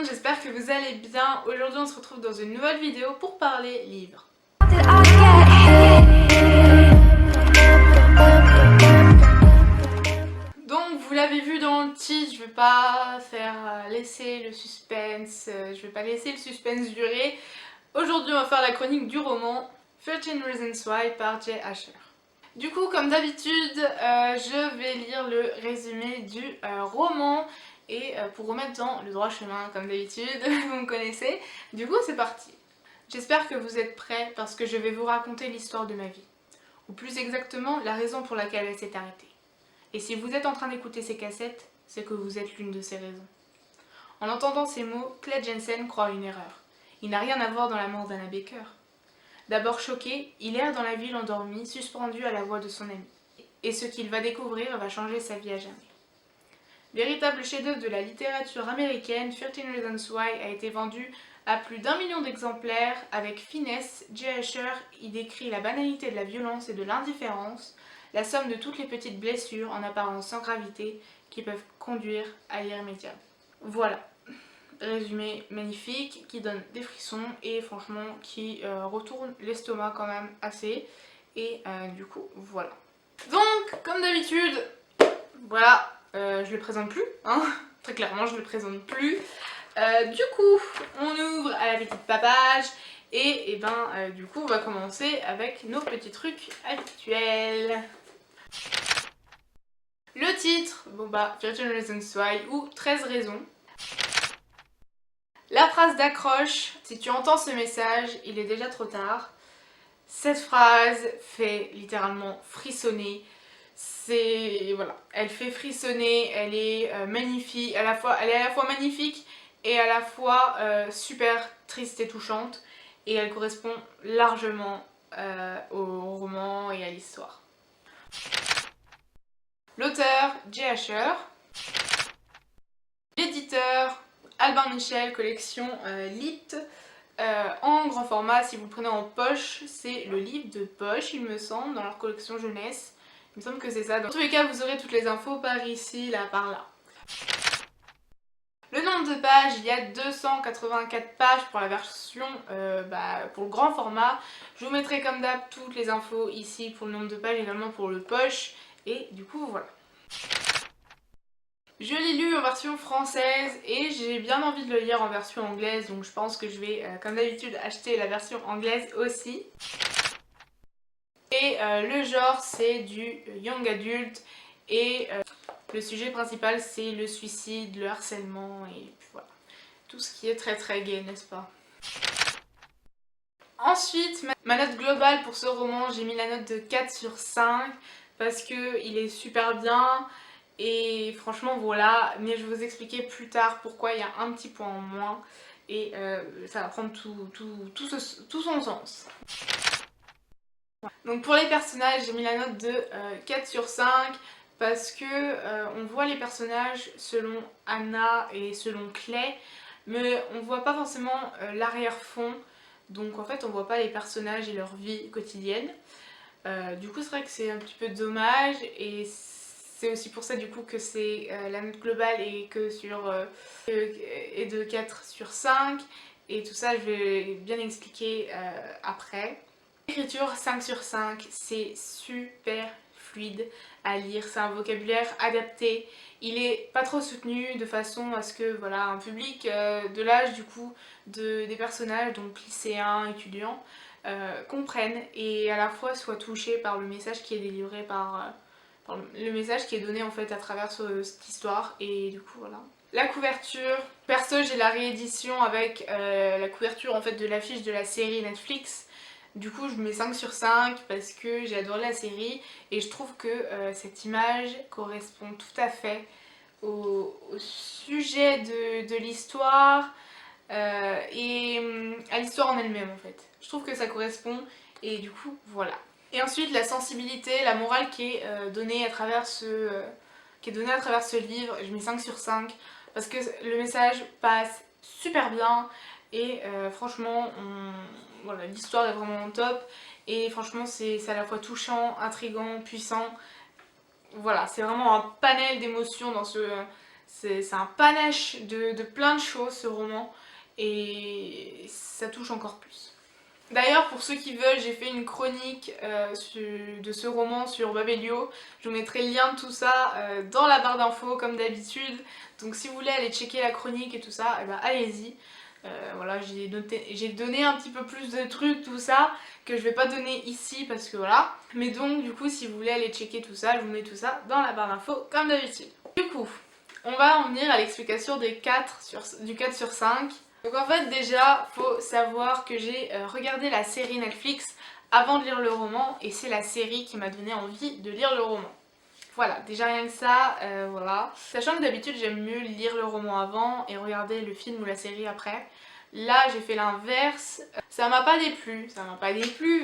monde, j'espère que vous allez bien. Aujourd'hui on se retrouve dans une nouvelle vidéo pour parler livres. Donc vous l'avez vu dans le titre, je vais pas laisser le suspense, durer. Aujourd'hui on va faire la chronique du roman 13 Reasons Why par Jay Asher. Du coup, comme d'habitude, je vais lire le résumé du roman et pour remettre dans le droit chemin, comme d'habitude, vous me connaissez. Du coup, c'est parti. J'espère que vous êtes prêts parce que je vais vous raconter l'histoire de ma vie. Ou plus exactement, la raison pour laquelle elle s'est arrêtée. Et si vous êtes en train d'écouter ces cassettes, c'est que vous êtes l'une de ces raisons. En entendant ces mots, Clay Jensen croit à une erreur. Il n'a rien à voir dans la mort d'Anna Baker. D'abord choqué, il erre dans la ville endormie, suspendu à la voix de son ami. Et ce qu'il va découvrir va changer sa vie à jamais. Véritable chef-d'œuvre de la littérature américaine, 13 Reasons Why a été vendu à plus d'1 million d'exemplaires. Avec finesse, Jay Asher y décrit la banalité de la violence et de l'indifférence, la somme de toutes les petites blessures en apparence sans gravité qui peuvent conduire à l'irrémédiable. Voilà. Résumé magnifique qui donne des frissons et franchement qui retourne l'estomac quand même assez et du coup voilà. Donc comme d'habitude voilà, je le présente plus hein, très clairement je le présente plus. Du coup on ouvre à la petite papage et du coup on va commencer avec nos petits trucs habituels. Le titre, 13 Reasons Why ou 13 raisons. La phrase d'accroche, si tu entends ce message, il est déjà trop tard. Cette phrase fait littéralement frissonner. Voilà, elle fait frissonner, elle est magnifique, elle est à la fois magnifique et à la fois super triste et touchante. Et elle correspond largement au roman et à l'histoire. L'auteur, Jay Asher. L'éditeur, Albin Michel, collection Lit, en grand format. Si vous le prenez en poche, c'est le livre de poche, il me semble, dans leur collection jeunesse. Il me semble que c'est ça. Dans tous les cas, vous aurez toutes les infos par ici, là, par là. Le nombre de pages, il y a 284 pages pour la version, pour le grand format. Je vous mettrai comme d'hab toutes les infos ici pour le nombre de pages, également pour le poche. Et du coup, voilà. Je l'ai lu en version française et j'ai bien envie de le lire en version anglaise, donc je pense que je vais, comme d'habitude, acheter la version anglaise aussi. Et le genre, c'est du young adult et le sujet principal, c'est le suicide, le harcèlement et puis voilà. Tout ce qui est très très gai, n'est-ce pas? Ensuite, ma note globale pour ce roman, j'ai mis la note de 4 sur 5 parce qu'il est super bien. Et franchement voilà, mais je vais vous expliquer plus tard pourquoi il y a un petit point en moins et ça va prendre tout son sens. Donc pour les personnages, j'ai mis la note de 4 sur 5 parce que on voit les personnages selon Anna et selon Clay, mais on voit pas forcément l'arrière-fond, donc en fait on voit pas les personnages et leur vie quotidienne. Du coup c'est vrai que c'est un petit peu dommage et c'est aussi pour ça du coup que c'est la note globale est de 4 sur 5 et tout ça je vais bien expliquer après. L'écriture 5 sur 5, c'est super fluide à lire, c'est un vocabulaire adapté, il est pas trop soutenu de façon à ce que voilà un public de l'âge du coup des personnages, donc lycéens, étudiants, comprennent et à la fois soient touchés par le message qui est délivré par le message qui est donné en fait à travers cette histoire et du coup voilà. La couverture, perso j'ai la réédition avec la couverture en fait de l'affiche de la série Netflix. Du coup je mets 5 sur 5 parce que j'ai adoré la série et je trouve que cette image correspond tout à fait au sujet de l'histoire et à l'histoire en elle-même en fait. Je trouve que ça correspond et du coup voilà. Et ensuite la sensibilité, la morale qui est donnée à travers ce livre, je mets 5 sur 5 parce que le message passe super bien et franchement voilà, l'histoire est vraiment top et franchement c'est à la fois touchant, intriguant, puissant. Voilà, c'est vraiment un panel d'émotions dans C'est un panache de plein de choses ce roman et ça touche encore plus. D'ailleurs, pour ceux qui veulent, j'ai fait une chronique de ce roman sur Babelio. Je vous mettrai le lien de tout ça dans la barre d'infos comme d'habitude. Donc si vous voulez aller checker la chronique et tout ça, eh ben, allez-y. Voilà, j'ai donné un petit peu plus de trucs, tout ça, que je vais pas donner ici parce que voilà. Mais donc du coup, si vous voulez aller checker tout ça, je vous mets tout ça dans la barre d'infos comme d'habitude. Du coup, on va en venir à l'explication du 4 sur 5. Donc en fait déjà, faut savoir que j'ai regardé la série Netflix avant de lire le roman et c'est la série qui m'a donné envie de lire le roman. Voilà, déjà rien que ça, voilà. Sachant que d'habitude j'aime mieux lire le roman avant et regarder le film ou la série après. Là j'ai fait l'inverse, ça m'a pas déplu,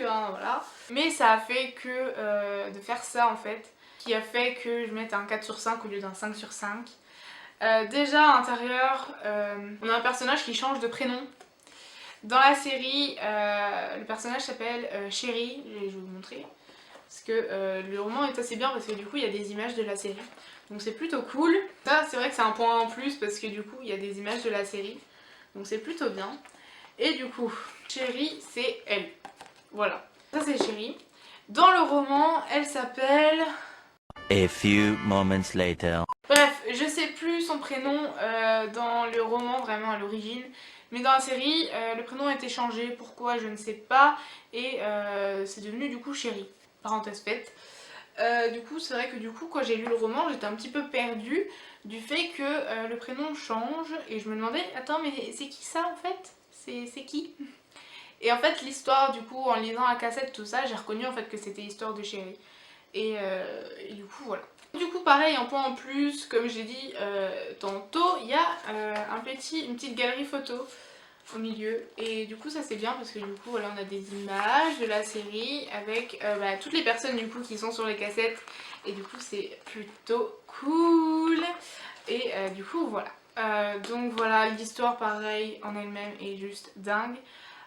hein, voilà. Mais ça a fait que de faire ça en fait, qui a fait que je mette un 4 sur 5 au lieu d'un 5 sur 5. Déjà à l'intérieur, on a un personnage qui change de prénom. Dans la série, le personnage s'appelle Chéri, je vais vous montrer. Parce que le roman est assez bien parce que du coup il y a des images de la série. Donc c'est plutôt cool. Ça c'est vrai que c'est un point en plus parce que du coup il y a des images de la série. Donc c'est plutôt bien. Et du coup, Chéri c'est elle. Voilà. Ça c'est Chéri. Dans le roman, elle s'appelle... A few moments later. Bref, je sais plus son prénom dans le roman vraiment à l'origine, mais dans la série, le prénom a été changé, pourquoi je ne sais pas, et c'est devenu du coup Chéri, parenthèse faite. Du coup, c'est vrai que du coup, quand j'ai lu le roman, j'étais un petit peu perdue du fait que le prénom change, et je me demandais, attends, mais c'est qui ça en fait? C'est qui? Et en fait, l'histoire, du coup, en lisant la cassette, tout ça, j'ai reconnu en fait que c'était l'histoire de Chéri. Et du coup, voilà. Du coup pareil, un point en plus, comme j'ai dit tantôt, il y a une petite galerie photo au milieu et du coup ça c'est bien parce que du coup voilà on a des images de la série avec toutes les personnes du coup qui sont sur les cassettes et du coup c'est plutôt cool et du coup voilà. Donc voilà, l'histoire pareil en elle-même est juste dingue.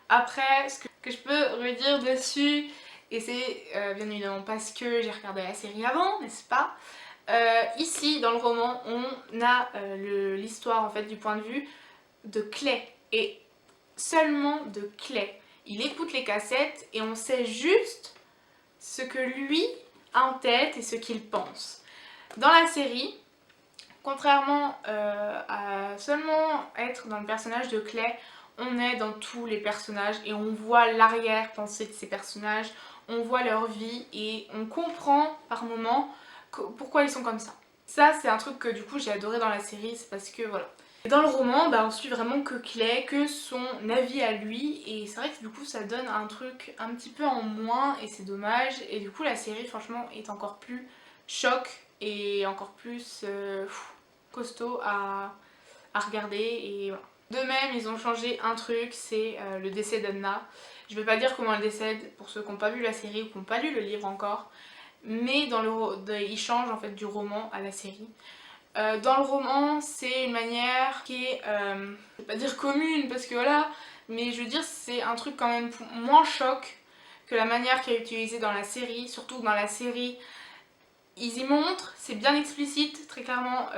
Après ce que je peux redire dessus, et c'est bien évidemment parce que j'ai regardé la série avant, n'est-ce pas? Ici dans le roman on a l'histoire en fait du point de vue de Clay et seulement de Clay. Il écoute les cassettes et on sait juste ce que lui a en tête et ce qu'il pense. Dans la série, contrairement à seulement être dans le personnage de Clay, on est dans tous les personnages et on voit l'arrière-pensée de ces personnages, on voit leur vie et on comprend par moments pourquoi ils sont comme ça. Ça c'est un truc que du coup j'ai adoré dans la série, c'est parce que voilà. Dans le roman, on suit vraiment que Clay, que son avis à lui et c'est vrai que du coup ça donne un truc un petit peu en moins et c'est dommage et du coup la série franchement est encore plus choc et encore plus costaud à regarder et voilà. De même ils ont changé un truc, c'est le décès d'Anna. Je vais pas dire comment elle décède pour ceux qui n'ont pas vu la série ou qui n'ont pas lu le livre encore, mais ils changent en fait du roman à la série. Dans le roman, c'est une manière qui est, je vais pas dire commune parce que voilà, mais je veux dire c'est un truc quand même moins choc que la manière qui est utilisée dans la série, surtout que dans la série ils y montrent, c'est bien explicite, très clairement,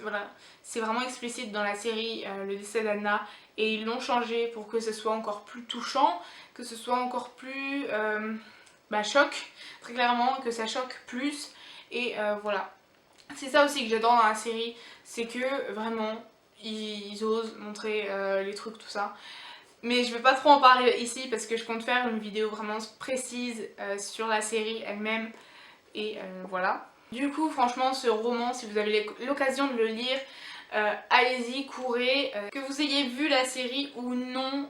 voilà, c'est vraiment explicite dans la série le décès d'Anna et ils l'ont changé pour que ce soit encore plus touchant, que ce soit encore plus choc, très clairement, que ça choque plus et voilà. C'est ça aussi que j'adore dans la série, c'est que vraiment ils osent montrer les trucs tout ça. Mais je vais pas trop en parler ici parce que je compte faire une vidéo vraiment précise sur la série elle-même et voilà. Du coup franchement ce roman, si vous avez l'occasion de le lire, allez-y, courez. Que vous ayez vu la série ou non,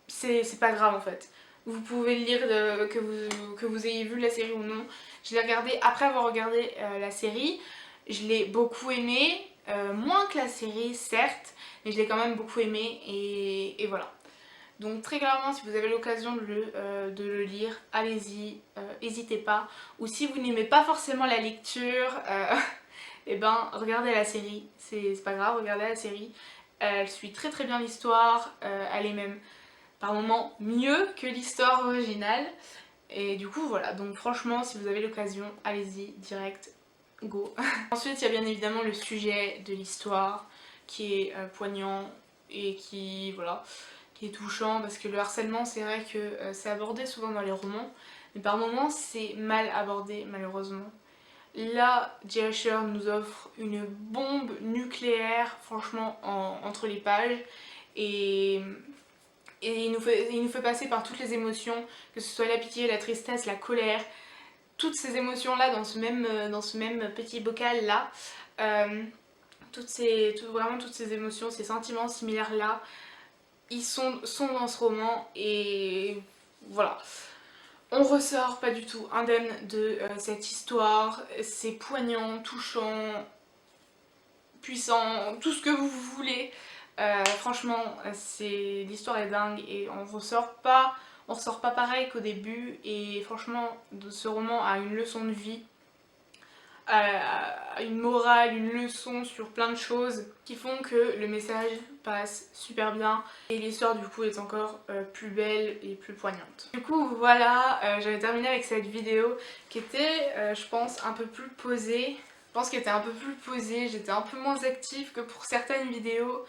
c'est pas grave en fait. Vous pouvez le lire que vous ayez vu la série ou non. Je l'ai regardé après avoir regardé la série. Je l'ai beaucoup aimé, moins que la série certes, mais je l'ai quand même beaucoup aimé et voilà. Donc très clairement si vous avez l'occasion de le lire, allez-y, n'hésitez pas. Ou si vous n'aimez pas forcément la lecture, et ben regardez la série, c'est pas grave, regardez la série. Elle suit très très bien l'histoire, elle est même par moments mieux que l'histoire originale. Et du coup voilà, donc franchement si vous avez l'occasion, allez-y direct, go. Ensuite il y a bien évidemment le sujet de l'histoire qui est poignant et qui voilà, qui est touchant parce que le harcèlement c'est vrai que c'est abordé souvent dans les romans mais par moments c'est mal abordé malheureusement. Là, J. Asher nous offre une bombe nucléaire franchement entre les pages et il nous fait passer par toutes les émotions, que ce soit la pitié, la tristesse, la colère, toutes ces émotions là dans ce même petit bocal là, vraiment toutes ces émotions, ces sentiments similaires là, ils sont dans ce roman et voilà. On ressort pas du tout indemne de cette histoire, c'est poignant, touchant, puissant, tout ce que vous voulez. Franchement, l'histoire est dingue et on ressort pas pareil qu'au début et franchement ce roman a une leçon de vie, une morale, une leçon sur plein de choses qui font que le message passe super bien et l'histoire du coup est encore plus belle et plus poignante. Du coup voilà, j'avais terminé avec cette vidéo qui était je pense un peu plus posée. Je pense qu'elle était un peu plus posée, j'étais un peu moins active que pour certaines vidéos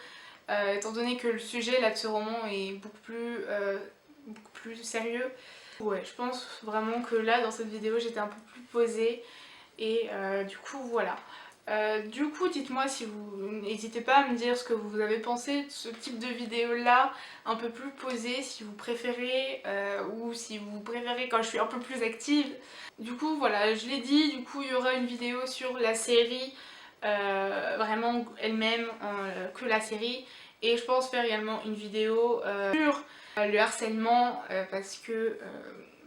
étant donné que le sujet là de ce roman est beaucoup plus sérieux. Ouais, je pense vraiment que là dans cette vidéo j'étais un peu plus posée et du coup voilà. Du coup dites-moi si vous... N'hésitez pas à me dire ce que vous avez pensé de ce type de vidéo là, un peu plus posée, si vous préférez ou si vous préférez quand je suis un peu plus active. Du coup voilà, je l'ai dit, du coup il y aura une vidéo sur la série, vraiment elle-même, que la série. Et je pense faire également une vidéo sur le harcèlement parce que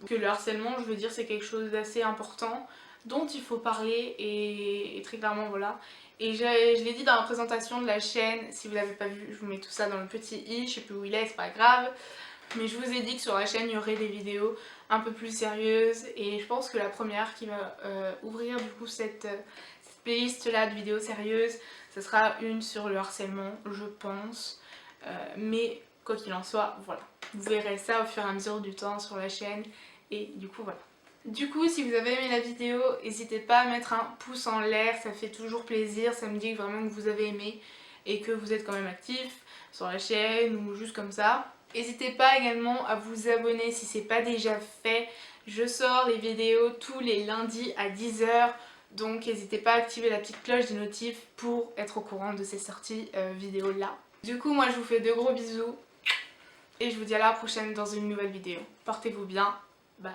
le harcèlement, je veux dire, c'est quelque chose d'assez important dont il faut parler et très clairement voilà. Et je l'ai dit dans la présentation de la chaîne, si vous l'avez pas vu, je vous mets tout ça dans le petit i, je sais plus où il est, c'est pas grave. Mais je vous ai dit que sur la chaîne il y aurait des vidéos un peu plus sérieuses et je pense que la première qui va ouvrir du coup cette playlist là de vidéos sérieuses, ce sera une sur le harcèlement, je pense. Mais quoi qu'il en soit, voilà. Vous verrez ça au fur et à mesure du temps sur la chaîne et du coup voilà. Du coup si vous avez aimé la vidéo, n'hésitez pas à mettre un pouce en l'air, ça fait toujours plaisir, ça me dit vraiment que vous avez aimé et que vous êtes quand même actif sur la chaîne ou juste comme ça. N'hésitez pas également à vous abonner si c'est pas déjà fait. Je sors les vidéos tous les lundis à 10 h, donc n'hésitez pas à activer la petite cloche des notifs pour être au courant de ces sorties vidéo là. Du coup moi je vous fais de gros bisous et je vous dis à la prochaine dans une nouvelle vidéo. Portez-vous bien, bye.